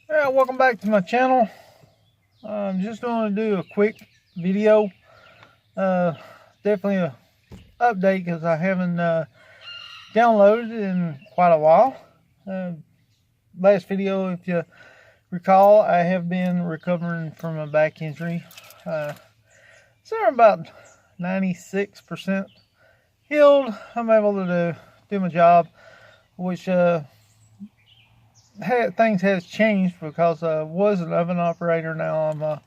Yeah, welcome back to my channel. I'm just going to do a quick video. Definitely a update because I haven't downloaded in quite a while. Last video, if you recall, I have been recovering from a back injury. So I'm about 96% healed. I'm able to do my job, which things has changed because I was an oven operator. Now I'm a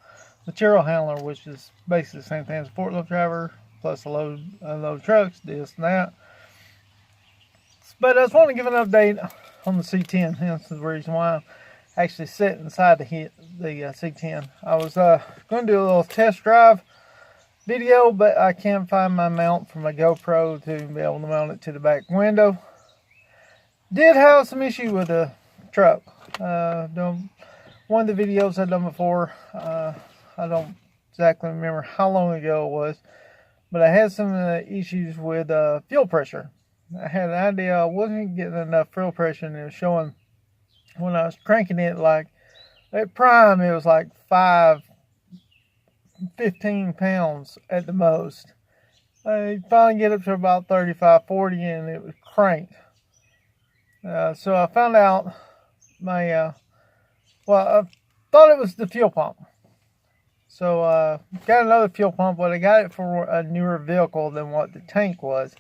material handler, which is basically the same thing as a forklift driver, plus a load trucks, this and that. But I just want to give an update on the C10. Hence the reason why I'm actually sitting inside the C10. I was going to do a little test drive video, but I can't find my mount for my GoPro to be able to mount it to the back window. Did have some issue with the truck. One of the videos I've done before, I don't exactly remember how long ago it was, but I had some issues with fuel pressure. I had an idea I wasn't getting enough fuel pressure, and it was showing when I was cranking it, like at prime it was like 15 pounds at the most. I finally get up to about 35, 40 and it was cranked. So I found out I thought it was the fuel pump. So got another fuel pump, but I got it for a newer vehicle than what the tank was,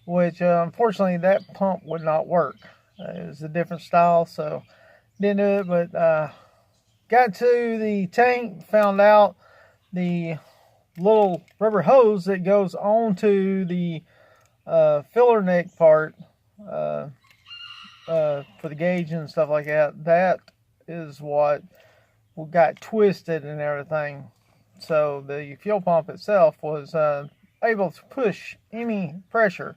which unfortunately that pump would not work. It was a different style, so didn't do it. But got to the tank, found out the little rubber hose that goes onto the filler neck part for the gauge and stuff like that. That is what got twisted and everything. So the fuel pump itself was able to push any pressure.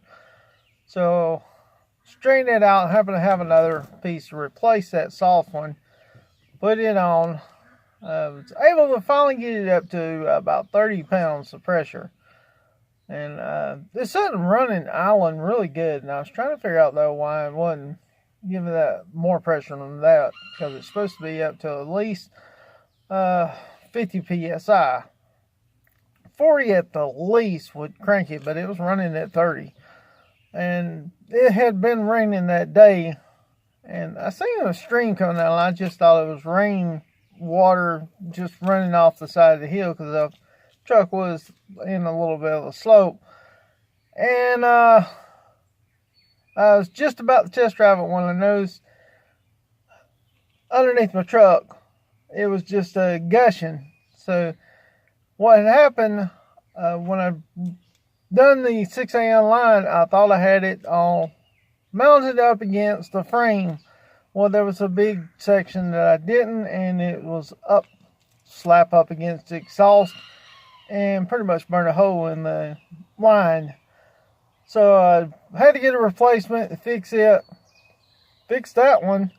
So straighten it out, happen to have another piece to replace that soft one, put it on. Was able to finally get it up to about 30 pounds of pressure. And it's sitting running island really good. And I was trying to figure out though why it wasn't giving that more pressure than that, because it's supposed to be up to at least 50 psi. 40 at the least would crank it, but it was running at 30. And it had been raining that day, and I seen a stream coming out, and I just thought it was rain water just running off the side of the hill, because the truck was in a little bit of a slope. And I was just about to test drive it when I noticed underneath my truck it was just gushing. So what had happened, when I done the 6 a.m. line, I thought I had it all mounted up against the frame. Well, there was a big section that I didn't, and it was slap up against the exhaust and pretty much burned a hole in the line. So I had to get a replacement to fix it. Fixed that one,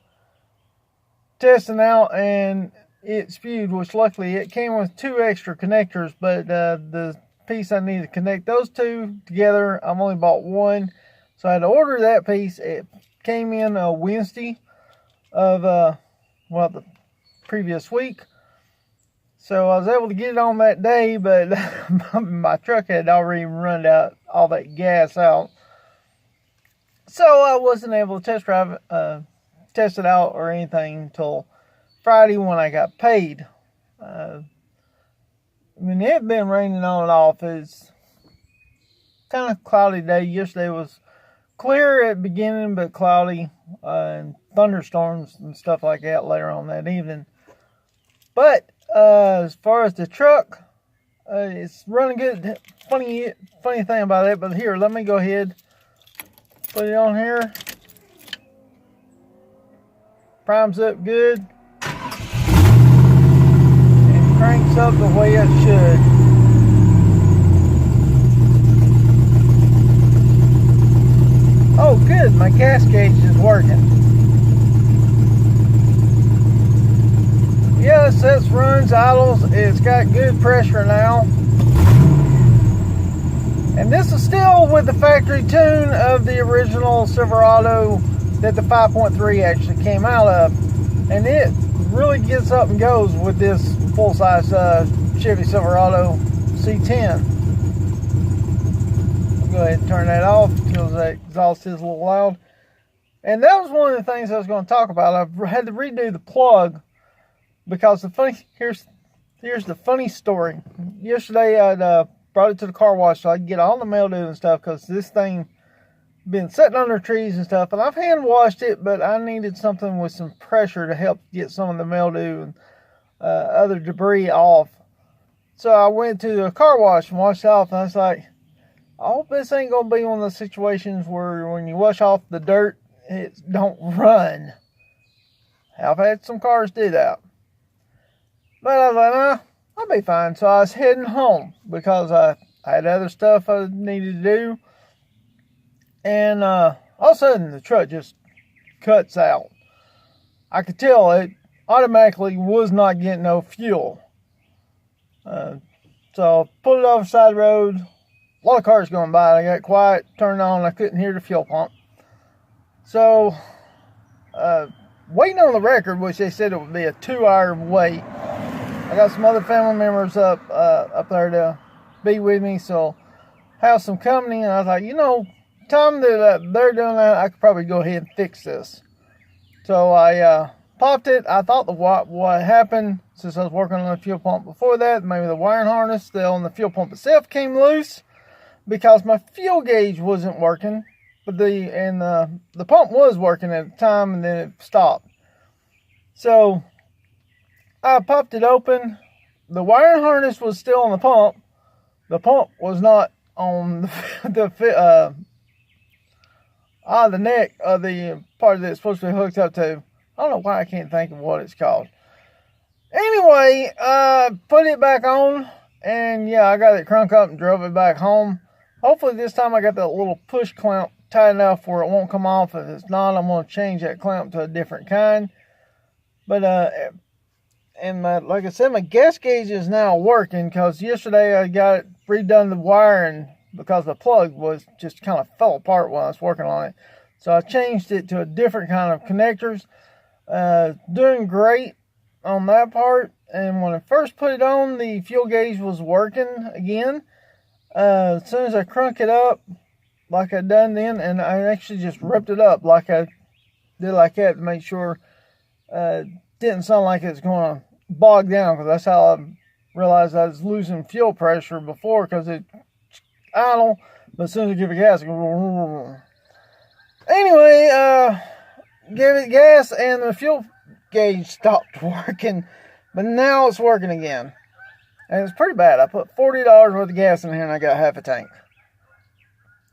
testing out, and it spewed, which luckily it came with 2 extra connectors, but the piece I needed to connect those 2 together, I've only bought 1. So I had to order that piece. It came in Wednesday of the previous week. So I was able to get it on that day, but my truck had already run out all that gas out. So I wasn't able to test it out or anything until Friday when I got paid. I mean, it had been raining on and off. It's kind of cloudy day. Yesterday was clear at the beginning, but cloudy, and thunderstorms and stuff like that later on that evening. But as far as the truck, it's running good. Funny thing about it, but here, let me go ahead, put it on here. Primes up good. And cranks up the way it should. Oh good, my gas gauge is working. Yes, it runs, idles, it's got good pressure now. And this is still with the factory tune of the original Silverado that the 5.3 actually came out of. And it really gets up and goes with this full-size Chevy Silverado C10. I'll go ahead and turn that off because that exhaust is a little loud. And that was one of the things I was going to talk about. I've had to redo the plug because here's the funny story. Yesterday I brought it to the car wash so I could get all the mildew and stuff, because this thing been sitting under trees and stuff, and I've hand washed it, but I needed something with some pressure to help get some of the mildew and other debris off. So I went to the car wash and washed it off, and I was like, I hope this ain't gonna be one of those situations where when you wash off the dirt, it don't run. I've had some cars do that. But I was like, nah, I'll be fine. So I was heading home because I had other stuff I needed to do. And all of a sudden, the truck just cuts out. I could tell it automatically was not getting no fuel. So I pulled it off the side of the road. A lot of cars going by. I got quiet, turned on. I couldn't hear the fuel pump. So, waiting on the record, which they said it would be a 2-hour wait. I got some other family members up there to be with me, so have some company. And I was like, you know, time that they're doing that, I could probably go ahead and fix this. So I popped it. I thought what happened, since I was working on the fuel pump before that, maybe the wiring harness on the fuel pump itself came loose because my fuel gauge wasn't working, but the pump was working at the time, and then it stopped. So I popped it open. The wiring harness was still on the pump. The pump was not on the neck of the part that it's supposed to be hooked up to. I don't know why I can't think of what it's called. Anyway, put it back on, and yeah, I got it cranked up and drove it back home. Hopefully this time I got that little push clamp tight enough where it won't come off. If it's not, I'm going to change that clamp to a different kind. But like I said, my gas gauge is now working, because yesterday I got it redone the wiring because the plug was just kind of fell apart while I was working on it. So I changed it to a different kind of connectors. Doing great on that part. And when I first put it on, the fuel gauge was working again. As soon as I crunk it up, like I done then, and I actually just ripped it up like I did like that to make sure didn't sound like it's going to bog down, because that's how I realized I was losing fuel pressure before, because it's idle, but as soon as I give it gas, it goes. Anyway, gave it gas and the fuel gauge stopped working, but now it's working again. And it's pretty bad. I put $40 worth of gas in here and I got half a tank.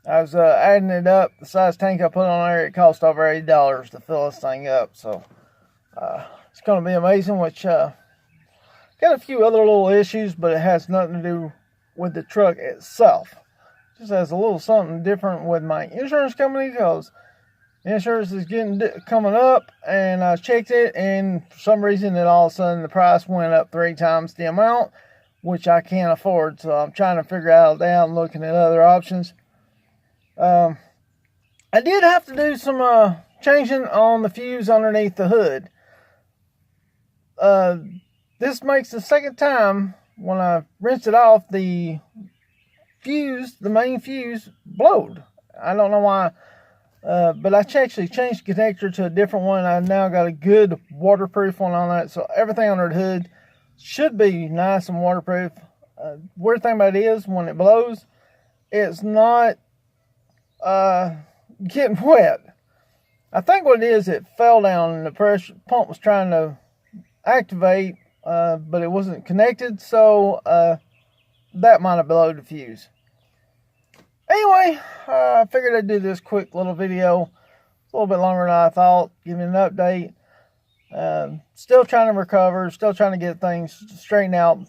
I was adding it up. The size tank I put on there, it cost over $80 to fill this thing up. So it's going to be amazing, which got a few other little issues, but it has nothing to do with the truck itself. Just has a little something different with my insurance company, because insurance is coming up, and I checked it, and for some reason it all of a sudden the price went up 3 times the amount, which I can't afford. So I'm trying to figure out that and looking at other options. I did have to do some changing on the fuse underneath the hood. This makes the second time when I rinsed it off, the main fuse blowed. I don't know why, but I actually changed the connector to a different one. I've now got a good waterproof one on that, so everything under the hood should be nice and waterproof. Weird thing about it is, when it blows, it's not getting wet. I think what it is, it fell down and the pressure pump was trying to activate, but it wasn't connected, so that might have blowed the fuse. Anyway, I figured I'd do this quick little video. It's a little bit longer than I thought, giving an update. Still trying to recover, still trying to get things straightened out.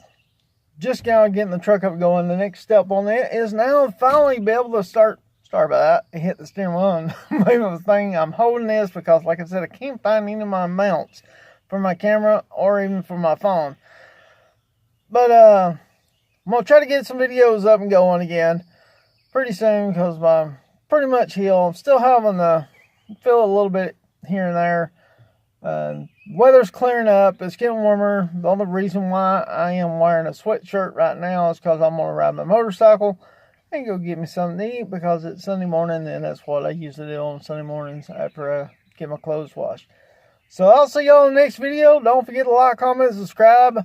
Just now getting the truck up and going. The next step on that is now finally be able to start by that, hit the steering wheel and move the thing. I'm holding this because, like I said, I can't find any of my mounts for my camera or even for my phone. But I'm going to try to get some videos up and going again pretty soon, because I'm pretty much healed. I'm still having the feel a little bit here and there. Weather's clearing up. It's getting warmer. The only reason why I am wearing a sweatshirt right now is because I'm going to ride my motorcycle and go get me something to eat because it's Sunday morning, and that's what I usually do on Sunday mornings after I get my clothes washed. So I'll see y'all in the next video. Don't forget to like, comment, subscribe.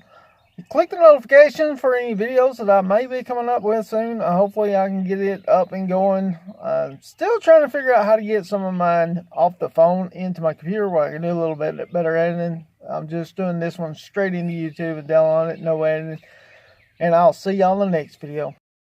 Click the notification for any videos that I may be coming up with soon. Hopefully I can get it up and going. I'm still trying to figure out how to get some of mine off the phone into my computer where I can do a little bit better editing. I'm just doing this one straight into YouTube and downloading it, no editing. And I'll see y'all in the next video.